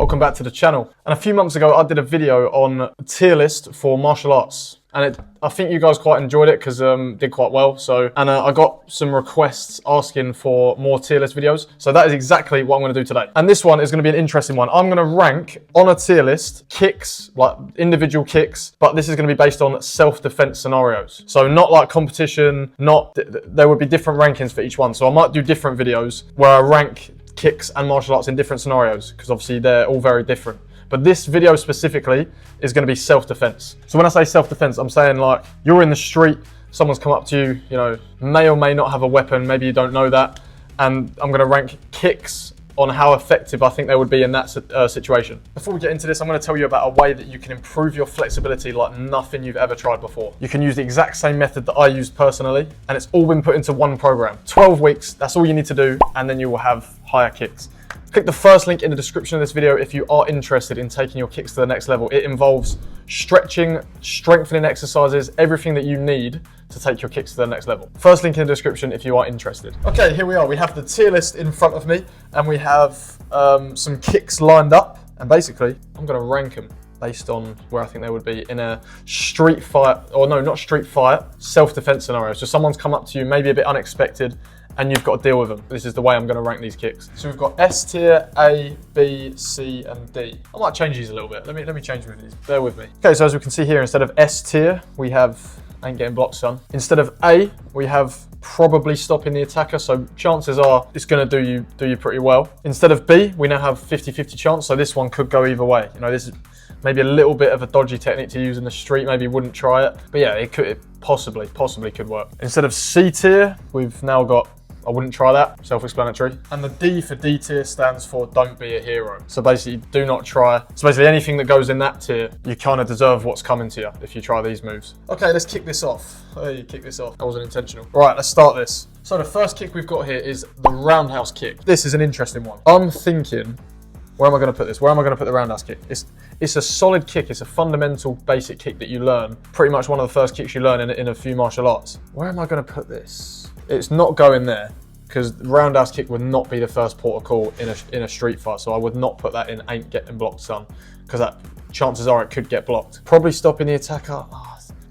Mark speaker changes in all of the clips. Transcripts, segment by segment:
Speaker 1: Welcome back to the channel. And a few months ago I did a video on a tier list for martial arts, and I think you guys quite enjoyed it because did quite well. I got some requests asking for more tier list videos, so that is exactly what I'm going to do today. And this one is going to be an interesting one. I'm going to rank on a tier list kicks, like individual kicks, but this is going to be based on self-defense scenarios. So not like competition, there would be different rankings for each one. So I might do different videos where I rank kicks and martial arts in different scenarios, because obviously they're all very different. But this video specifically is going to be self-defense. So when I say self-defense, I'm saying like you're in the street, someone's come up to you, you know, may or may not have a weapon, maybe you don't know that, and I'm going to rank kicks on how effective I think they would be in that situation. Before we get into this, I'm going to tell you about a way that you can improve your flexibility like nothing you've ever tried before. You can use the exact same method that I used personally, and it's all been put into one program. 12 weeks, that's all you need to do, and then you will have higher kicks. Click the first link in the description of this video if you are interested in taking your kicks to the next level. It involves stretching, strengthening exercises, everything that you need to take your kicks to the next level. First link in the description if you are interested. Okay, here we are. We have the tier list in front of me, and we have some kicks lined up. And basically, I'm going to rank them based on where I think they would be in a street fight, or no, not street fight, self-defense scenario. So someone's come up to you, maybe a bit unexpected, and you've got to deal with them. This is the way I'm going to rank these kicks. So we've got S tier, A, B, C, and D. I might change these a little bit. Let me change with these. Bear with me. Okay, so as we can see here, instead of S tier, we have ain't getting blocked, son. Instead of A, we have probably stopping the attacker. So chances are it's going to do you pretty well. Instead of B, we now have 50-50 chance. So this one could go either way. You know, this is maybe a little bit of a dodgy technique to use in the street. Maybe you wouldn't try it, but yeah, it possibly could work. Instead of C tier, we've now got I wouldn't try that, self-explanatory. And the D for D tier stands for don't be a hero. So basically, do not try. So basically anything that goes in that tier, you kind of deserve what's coming to you if you try these moves. Okay, let's kick this off. Hey, kick this off. That wasn't intentional. Right, let's start this. So the first kick we've got here is the roundhouse kick. This is an interesting one. I'm thinking, where am I going to put this? Where am I going to put the roundhouse kick? It's a solid kick. It's a fundamental basic kick that you learn. Pretty much one of the first kicks you learn in a few martial arts. Where am I going to put this? It's not going there, because roundhouse kick would not be the first port of call in a street fight. So I would not put that in ain't getting blocked, son, because that chances are it could get blocked. Probably stopping the attacker.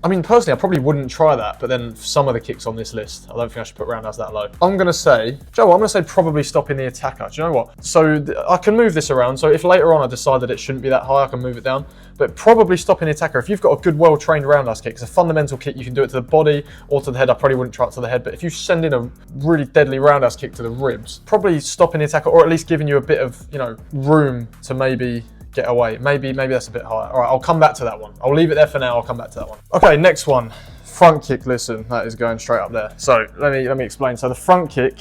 Speaker 1: I mean, personally, I probably wouldn't try that, but then some of the kicks on this list, I don't think I should put roundhouse that low. I'm going to say, Joe, I'm going to say probably stopping the attacker. Do you know what? So I can move this around. So if later on I decide that it shouldn't be that high, I can move it down. But probably stopping the attacker. If you've got a good, well-trained roundhouse kick, it's a fundamental kick. You can do it to the body or to the head. I probably wouldn't try it to the head. But if you send in a really deadly roundhouse kick to the ribs, probably stopping the attacker, or at least giving you a bit of, you know, room to maybe get away. Maybe that's a bit higher. All right, I'll come back to that one. I'll leave it there for now. I'll come back to that one. Okay, next one. Front kick, listen, that is going straight up there. So let me explain. So the front kick,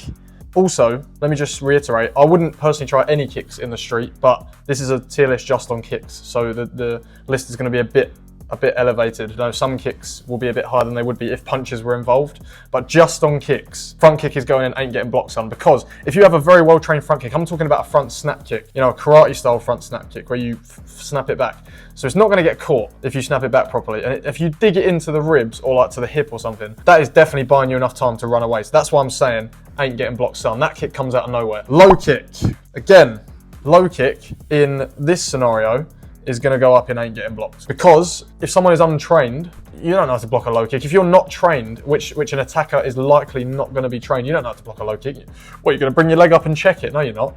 Speaker 1: also, let me just reiterate, I wouldn't personally try any kicks in the street, but this is a tier list just on kicks. So the list is going to be a bit elevated. You know, some kicks will be a bit higher than they would be if punches were involved, but just on kicks, front kick is going in, ain't getting blocked, son, because if you have a very well-trained front kick, I'm talking about a front snap kick, you know, a karate style front snap kick where you snap it back. So it's not going to get caught if you snap it back properly. And if you dig it into the ribs or like to the hip or something, that is definitely buying you enough time to run away. So that's why I'm saying ain't getting blocked, son. That kick comes out of nowhere. Low kick. Again, low kick in this scenario is going to go up in ain't getting blocked. Because if someone is untrained, you don't know how to block a low kick. If you're not trained, which an attacker is likely not going to be trained, you don't know how to block a low kick. What, you're going to bring your leg up and check it? No, you're not.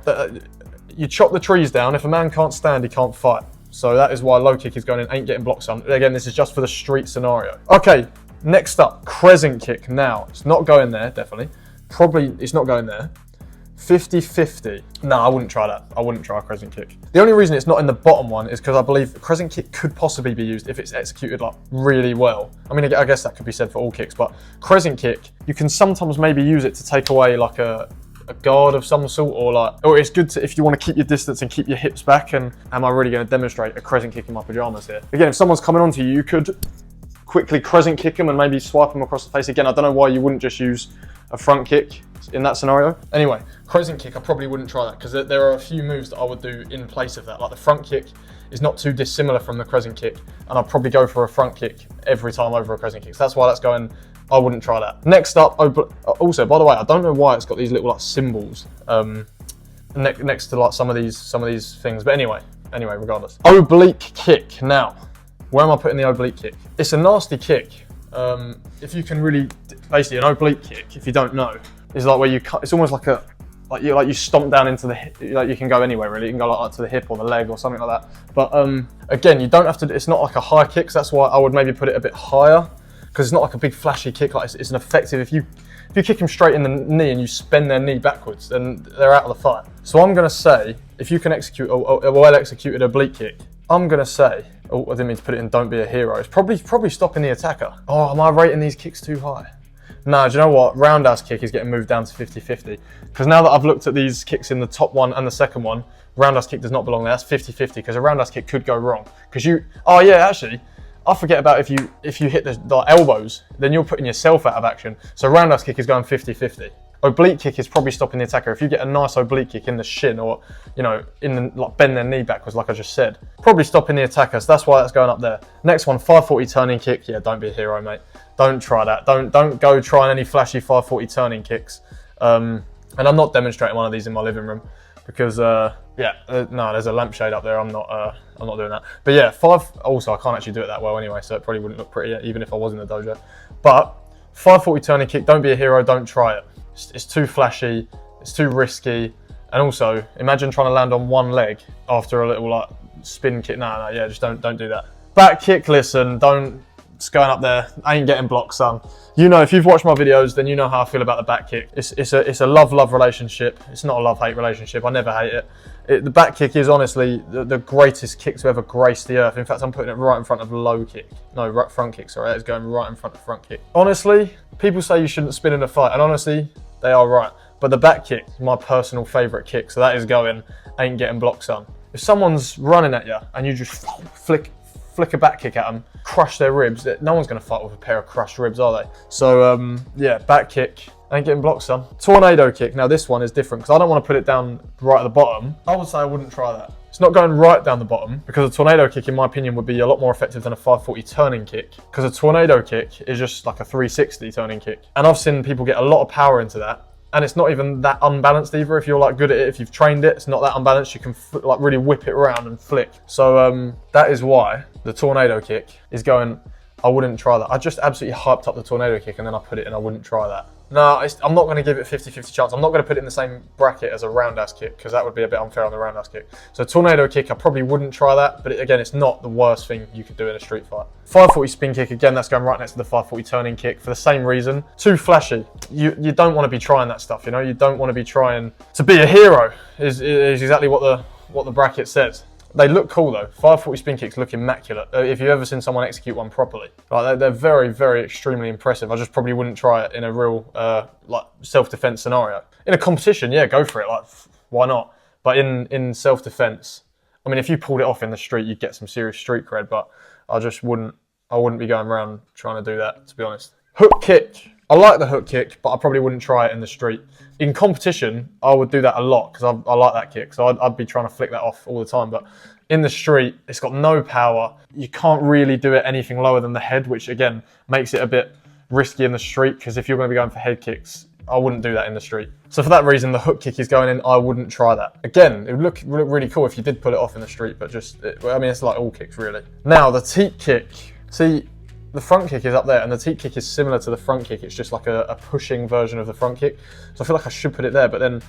Speaker 1: You chop the trees down. If a man can't stand, he can't fight. So that is why low kick is going in, ain't getting blocked, son. Again, this is just for the street scenario. Okay, next up, crescent kick. Now, it's not going there, definitely. Probably, it's not going there. 50-50. No, I wouldn't try that. I wouldn't try a crescent kick. The only reason it's not in the bottom one is because I believe a crescent kick could possibly be used if it's executed like really well. I mean, I guess that could be said for all kicks, but crescent kick, you can sometimes maybe use it to take away like a guard of some sort, or it's good to, if you want to keep your distance and keep your hips back. And am I really going to demonstrate a crescent kick in my pajamas here? Again, if someone's coming onto you, you could quickly crescent kick them and maybe swipe them across the face. Again, I don't know why you wouldn't just use a front kick in that scenario. Anyway, crescent kick, I probably wouldn't try that because there are a few moves that I would do in place of that. Like the front kick is not too dissimilar from the crescent kick, and I'd probably go for a front kick every time over a crescent kick. So that's why that's going, I wouldn't try that. Next up, also, by the way, I don't know why it's got these little like symbols next to like some of these things. But anyway, Anyway, regardless. Oblique kick. Now, where am I putting the oblique kick? It's a nasty kick. If you can really, basically an oblique kick, if you don't know, is like where you cut, it's almost like you stomp down into the hip, like you can go anywhere really, you can go like to the hip or the leg or something like that. But again, you don't have to, it's not like a high kick, so that's why I would maybe put it a bit higher, because it's not like a big flashy kick, like it's an effective, if you kick them straight in the knee and you spin their knee backwards, then they're out of the fight. So I'm gonna say, if you can execute a well executed oblique kick, I'm gonna say, oh, I didn't mean to put it in don't be a hero, it's probably stopping the attacker. Oh, am I rating these kicks too high? No, do you know what? Roundhouse kick is getting moved down to 50-50. Because now that I've looked at these kicks in the top one and the second one, roundhouse kick does not belong there. That's 50-50 because a roundhouse kick could go wrong. Because oh yeah, actually, I forget about if you hit the elbows, then you're putting yourself out of action. So roundhouse kick is going 50-50. Oblique kick is probably stopping the attacker. If you get a nice oblique kick in the shin or, you know, like bend their knee backwards like I just said, probably stopping the attacker. So that's why that's going up there. Next one, 540 turning kick. Yeah, don't be a hero, mate. Don't try that. Don't go trying any flashy 540 turning kicks. And I'm not demonstrating one of these in my living room because no, there's a lampshade up there. I'm not doing that. But yeah, also I can't actually do it that well anyway, so it probably wouldn't look pretty even if I was in the dojo. But 540 turning kick, don't be a hero, don't try it. It's too flashy, it's too risky, and also imagine trying to land on one leg after a little like spin kick. No, yeah, just don't do that. Back kick, listen, it's going up there, I ain't getting blocked, son. You know, if you've watched my videos, then you know how I feel about the back kick. It's a love-love relationship. It's not a love-hate relationship. I never hate it. The back kick is honestly the greatest kick to ever grace the earth. In fact, I'm putting it right in front of low kick. No, right front kick, sorry. It's going right in front of front kick. Honestly, people say you shouldn't spin in a fight, and honestly, they are right. But the back kick is my personal favourite kick, so that is going, ain't getting blocked, son. If someone's running at you and you just flick a back kick at them, crush their ribs, no one's going to fight with a pair of crushed ribs, are they? So yeah, back kick, ain't getting blocked, son. Tornado kick, now this one is different because I don't want to put it down right at the bottom. I would say I wouldn't try that. It's not going right down the bottom because a tornado kick, in my opinion, would be a lot more effective than a 540 turning kick, because a tornado kick is just like a 360 turning kick. And I've seen people get a lot of power into that. And it's not even that unbalanced either. If you're like good at it, if you've trained it, it's not that unbalanced. You can like really whip it around and flick. So that is why the tornado kick is going, I wouldn't try that. I just absolutely hyped up the tornado kick and then I put it in, I wouldn't try that. No, I'm not going to give it 50-50 chance. I'm not going to put it in the same bracket as a roundhouse kick because that would be a bit unfair on the roundhouse kick. So tornado kick, I probably wouldn't try that, but again, it's not the worst thing you could do in a street fight. 540 spin kick, again, that's going right next to the 540 turning kick for the same reason. Too flashy. You don't want to be trying that stuff, you know? You don't want to be trying to be a hero is exactly what the bracket says. They look cool though. 540 spin kicks look immaculate. If you've ever seen someone execute one properly, like they're very, very extremely impressive. I just probably wouldn't try it in a real like self-defense scenario. In a competition, yeah, go for it. Like, why not? But in self-defense, I mean, if you pulled it off in the street, you'd get some serious street cred. But I just wouldn't. I wouldn't be going around trying to do that, to be honest. Hook kick. I like the hook kick, but I probably wouldn't try it in the street. In competition, I would do that a lot because I like that kick. So I'd be trying to flick that off all the time. But in the street, it's got no power. You can't really do it anything lower than the head, which again, makes it a bit risky in the street because if you're going to be going for head kicks, I wouldn't do that in the street. So for that reason, the hook kick is going in, I wouldn't try that. Again, it would look really cool if you did pull it off in the street, but I mean, it's like all kicks really. Now, the teep kick. See, the front kick is up there and the teep kick is similar to the front kick. It's just like a pushing version of the front kick. So I feel like I should put it there, but then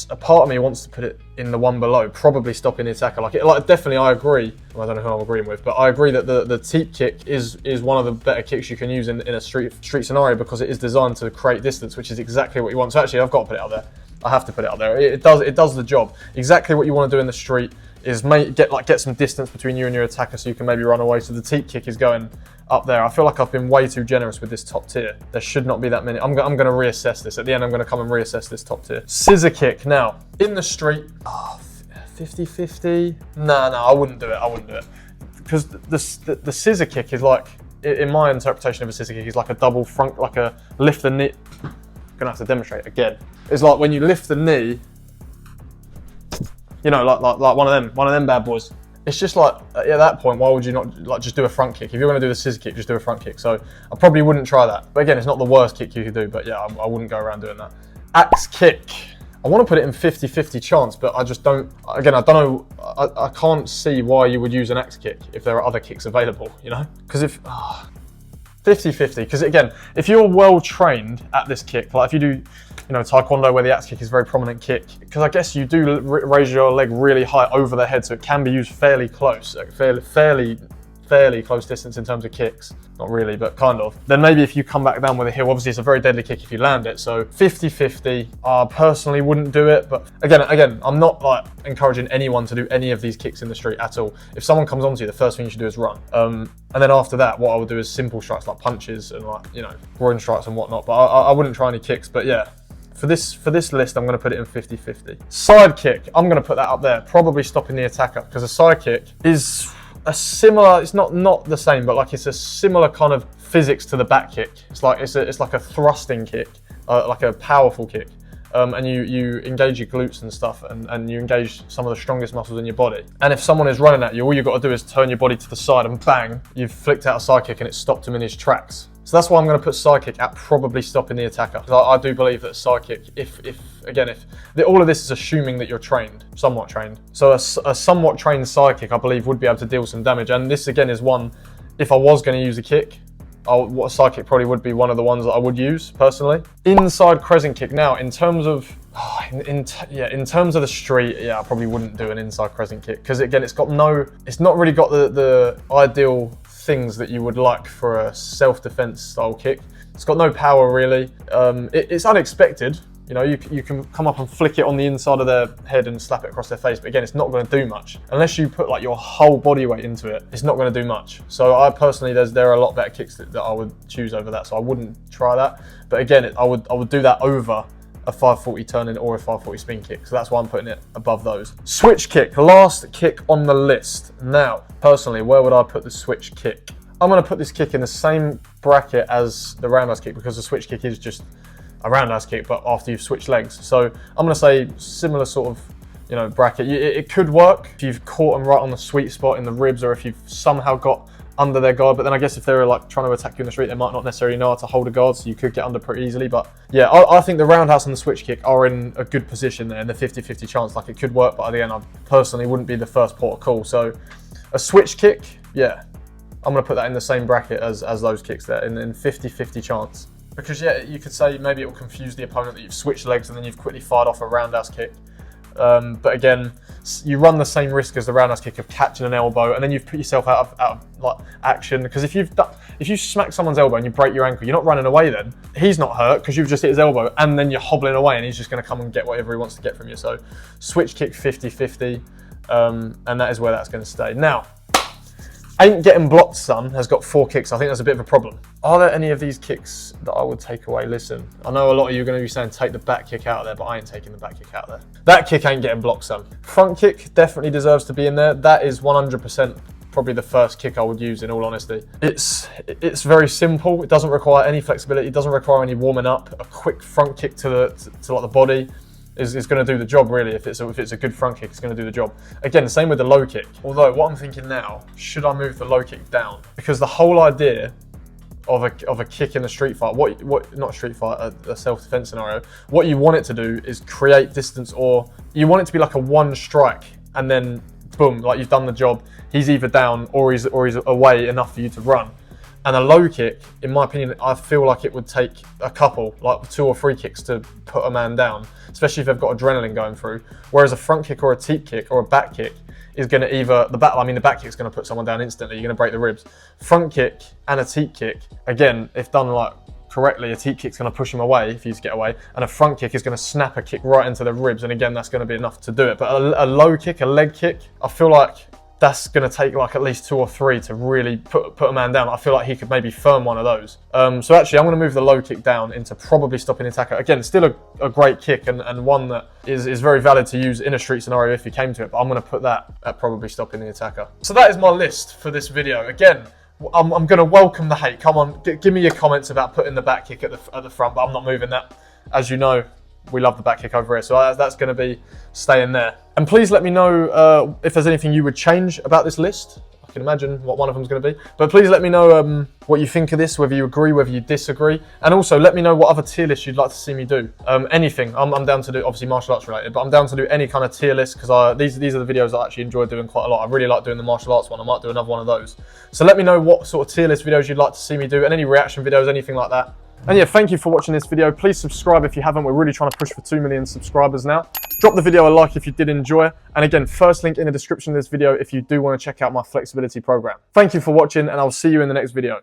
Speaker 1: a part of me wants to put it in the one below, probably stopping the attacker. Like definitely I agree. Well, I don't know who I'm agreeing with, but I agree that the teep kick is one of the better kicks you can use in a street scenario because it is designed to create distance, which is exactly what you want. So actually I've got to put it out there. I have to put it out there. It does the job. Exactly what you want to do in the street is get some distance between you and your attacker so you can maybe run away. So the teep kick is going up there. I feel like I've been way too generous with this top tier. There should not be that many. I'm going to reassess this. At the end, I'm going to come and reassess this top tier. Scissor kick. Now, in the street, 50-50? No, I wouldn't do it. I wouldn't do it. Because the scissor kick is like, in my interpretation of a scissor kick, is like a double front, like a lift the knee. I'm going to have to demonstrate again. It's like when you lift the knee, you know, like one of them bad boys. It's just like, at that point, why would you not like just do a front kick? If you're going to do the scissor kick, just do a front kick. So I probably wouldn't try that. But again, it's not the worst kick you could do, but yeah, I wouldn't go around doing that. Axe kick. I want to put it in 50-50 chance, but I just don't, again, I don't know, I can't see why you would use an axe kick if there are other kicks available, you know? Because if, 50-50, because again, if you're well trained at this kick, like if you do, you know, taekwondo where the axe kick is a very prominent kick, because I guess you do raise your leg really high over the head, so it can be used fairly close, like fairly close distance in terms of kicks. Not really, but kind of. Then maybe if you come back down with a heel, obviously it's a very deadly kick if you land it. So 50-50, I personally wouldn't do it. But again, I'm not like encouraging anyone to do any of these kicks in the street at all. If someone comes onto you, the first thing you should do is run. And then after that, what I would do is simple strikes like punches and like, you know, groin strikes and whatnot. But I wouldn't try any kicks, but yeah. For this list, I'm going to put it in 50-50. Side kick, I'm going to put that up there, probably stopping the attacker, because a side kick is a similar, it's not the same, but like it's a similar kind of physics to the back kick. It's like a thrusting kick, like a powerful kick. And you engage your glutes and stuff, and you engage some of the strongest muscles in your body. And if someone is running at you, all you've got to do is turn your body to the side and bang, you've flicked out a side kick and it stopped him in his tracks. So that's why I'm going to put side kick at probably stopping the attacker. Because I do believe that side kick, if all of this is assuming that you're trained, somewhat trained. So a somewhat trained side kick, I believe, would be able to deal some damage. And this again is one, if I was going to use a kick, what a side kick probably would be one of the ones that I would use personally. Inside crescent kick. Now, in terms of in terms of the street, yeah, I probably wouldn't do an inside crescent kick because again, it's not really got the ideal things that you would like for a self-defense style kick. It's got no power really. It's unexpected. You know, you can come up and flick it on the inside of their head and slap it across their face, but again, it's not going to do much. Unless you put like your whole body weight into it, it's not going to do much. So I personally, there are a lot better kicks that I would choose over that, so I wouldn't try that. But again, I would do that over a 540 turn-in or a 540 spin kick, so that's why I'm putting it above those. Switch kick, last kick on the list. Now, personally, where would I put the switch kick? I'm going to put this kick in the same bracket as the roundhouse kick because the switch kick is just a roundhouse kick, but after you've switched legs. So I'm going to say similar sort of, you know, bracket. It could work if you've caught them right on the sweet spot in the ribs, or if you've somehow got under their guard. But then I guess if they're like trying to attack you in the street, they might not necessarily know how to hold a guard, so you could get under pretty easily. But yeah, I think the roundhouse and the switch kick are in a good position there in the 50-50 chance. Like it could work, but again, I personally wouldn't be the first port of call. So a switch kick, yeah, I'm going to put that in the same bracket as those kicks there in 50-50 chance. Because yeah, you could say maybe it will confuse the opponent that you've switched legs and then you've quickly fired off a roundhouse kick. But again, you run the same risk as the roundhouse kick of catching an elbow, and then you've put yourself out of like action. Because if you smack someone's elbow and you break your ankle, you're not running away then. He's not hurt because you've just hit his elbow, and then you're hobbling away, and he's just going to come and get whatever he wants to get from you. So switch kick 50-50, and that is where that's going to stay. Now, Ain't Getting Blocked Son has got 4 kicks. I think that's a bit of a problem. Are there any of these kicks that I would take away? Listen, I know a lot of you are going to be saying take the back kick out of there, but I ain't taking the back kick out of there. That kick ain't getting blocked, son. Front kick definitely deserves to be in there. That is 100% probably the first kick I would use, in all honesty. It's very simple. It doesn't require any flexibility. It doesn't require any warming up. A quick front kick to like the body is going to do the job, really. If it's a good front kick, it's going to do the job. Again, same with the low kick. Although what I'm thinking now, should I move the low kick down? Because the whole idea of a kick in a street fight, not a street fight, a self-defense scenario, what you want it to do is create distance, or you want it to be like a one strike and then boom, like you've done the job. He's either down or he's away enough for you to run. And a low kick, in my opinion, I feel like it would take a couple, like 2 or 3 kicks to put a man down, especially if they've got adrenaline going through. Whereas a front kick or a teep kick or a back kick is going to either, the back kick is going to put someone down instantly, you're going to break the ribs. Front kick and a teep kick, again, if done like correctly, a teep kick's going to push him away if you get away, and a front kick is going to snap a kick right into the ribs, and again, that's going to be enough to do it. But a low kick, a leg kick, I feel like that's going to take like at least 2 or 3 to really put a man down. I feel like he could maybe firm one of those. So actually, I'm going to move the low kick down into probably stopping the attacker. Again, still a great kick and one that is very valid to use in a street scenario if you came to it, but I'm going to put that at probably stopping the attacker. So that is my list for this video. Again, I'm going to welcome the hate. Come on, give me your comments about putting the back kick at the front, but I'm not moving that. As you know, we love the back kick over here, so that's going to be staying there. And please let me know if there's anything you would change about this list. can imagine what one of them's going to be. But please let me know what you think of this, whether you agree, whether you disagree. And also let me know what other tier lists you'd like to see me do. Anything. I'm down to do, obviously martial arts related, but I'm down to do any kind of tier list because these are the videos I actually enjoy doing quite a lot. I really like doing the martial arts one. I might do another one of those. So let me know what sort of tier list videos you'd like to see me do and any reaction videos, anything like that. And yeah, thank you for watching this video. Please subscribe if you haven't. We're really trying to push for 2 million subscribers now. Drop the video a like if you did enjoy. And again, first link in the description of this video if you do want to check out my flexibility program. Thank you for watching and I'll see you in the next video.